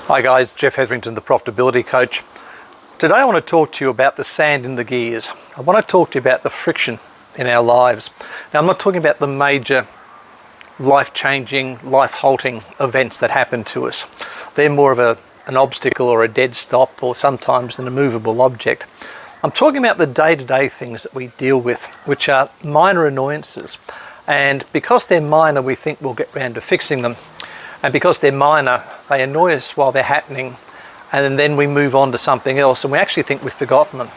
Hi guys, Jeff Hetherington, the Profitability Coach. Today I want to talk to you about the sand in the gears. I want to talk to you about the friction in our lives. Now I'm not talking about the major life-changing, life-halting events that happen to us. They're more of an obstacle or a dead stop or sometimes an immovable object. I'm talking about the day-to-day things that we deal with, which are minor annoyances. And because they're minor, we think we'll get round to fixing them. And because they're minor, they annoy us while they're happening, and then we move on to something else and we actually think we've forgotten them.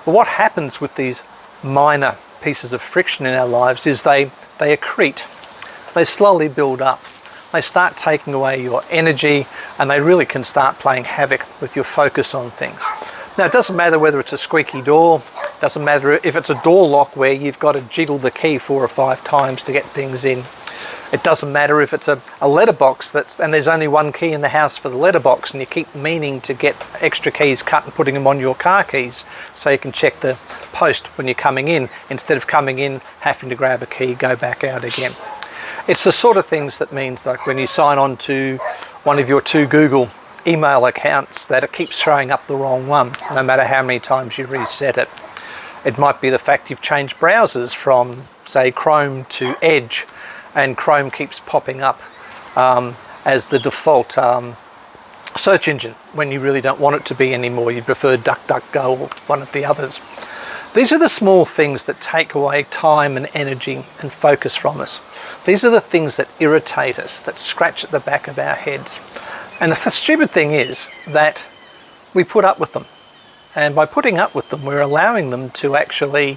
But what happens with these minor pieces of friction in our lives is they accrete. They slowly build up. They start taking away your energy, and they really can start playing havoc with your focus on things. Now, it doesn't matter whether it's a squeaky door, doesn't matter if it's a door lock where you've got to jiggle the key 4 or 5 times to get things in. It doesn't matter if it's a letterbox and there's only one key in the house for the letterbox, and you keep meaning to get extra keys cut and putting them on your car keys so you can check the post when you're coming in, instead of coming in, having to grab a key, go back out again. It's the sort of things that means, like when you sign on to one of your 2 Google email accounts, that it keeps throwing up the wrong one, no matter how many times you reset it. It might be the fact you've changed browsers from, say, Chrome to Edge, and Chrome keeps popping up as the default search engine when you really don't want it to be anymore. You prefer DuckDuckGo or one of the others. These are the small things that take away time and energy and focus from us. These are the things that irritate us, that scratch at the back of our heads. And the stupid thing is that we put up with them. And by putting up with them, we're allowing them to actually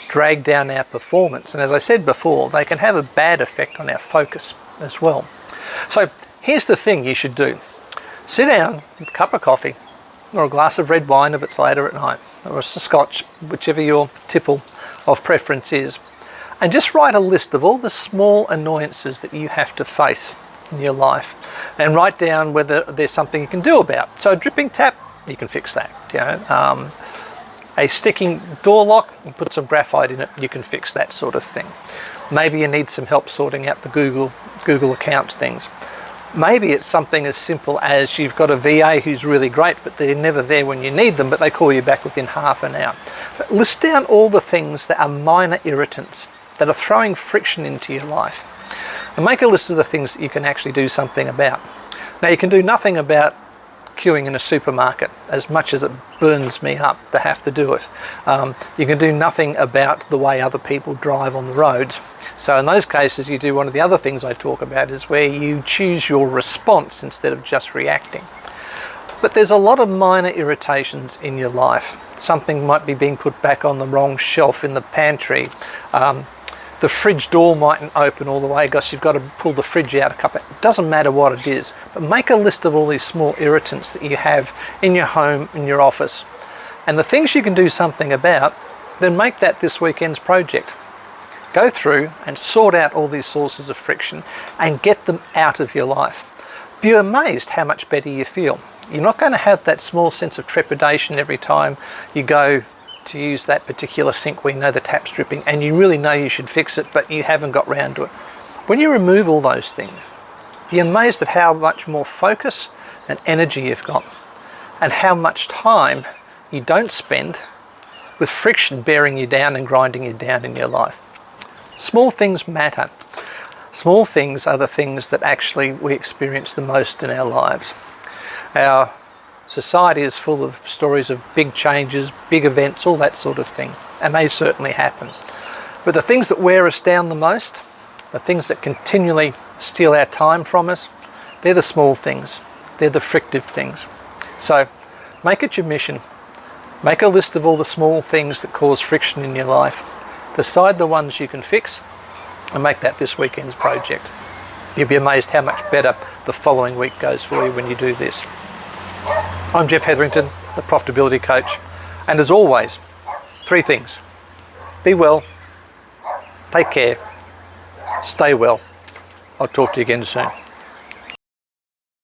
drag down our performance. And as I said before, they can have a bad effect on our focus as well. So here's the thing you should do. Sit down with a cup of coffee or a glass of red wine if it's later at night, or a scotch, whichever your tipple of preference is, and just write a list of all the small annoyances that you have to face in your life, and write down whether there's something you can do about. So a dripping tap, you can fix that. A sticking door lock, you put some graphite in it, you can fix that sort of thing. Maybe you need some help sorting out the Google account things. Maybe it's something as simple as you've got a VA who's really great, but they're never there when you need them, but they call you back within half an hour. But list down all the things that are minor irritants that are throwing friction into your life, and make a list of the things that you can actually do something about. Now, you can do nothing about queuing in a supermarket, as much as it burns me up to have to do it. You can do nothing about the way other people drive on the roads. So in those cases, you do one of the other things I talk about, is where you choose your response instead of just reacting. But there's a lot of minor irritations in your life. Something might be being put back on the wrong shelf in the pantry. The fridge door mightn't open all the way because you've got to pull the fridge out a couple. It doesn't matter what it is, but make a list of all these small irritants that you have in your home, in your office, and the things you can do something about. Then make that this weekend's project. Go through and sort out all these sources of friction and get them out of your life. Be amazed how much better you feel. You're not going to have that small sense of trepidation every time you go to use that particular sink where you know the tap's dripping and you really know you should fix it, but you haven't got round to it. When you remove all those things, you're amazed at how much more focus and energy you've got, and how much time you don't spend with friction bearing you down and grinding you down in your life. Small things matter. Small things are the things that actually we experience the most in our lives. Our society is full of stories of big changes, big events, all that sort of thing, and they certainly happen. But the things that wear us down the most, the things that continually steal our time from us, they're the small things. They're the frictive things. So make it your mission. Make a list of all the small things that cause friction in your life. Decide the ones you can fix and make that this weekend's project. You'll be amazed how much better the following week goes for you when you do this. I'm Jeff Hetherington, the Profitability Coach, and as always, 3 things. Be well, take care, stay well. I'll talk to you again soon.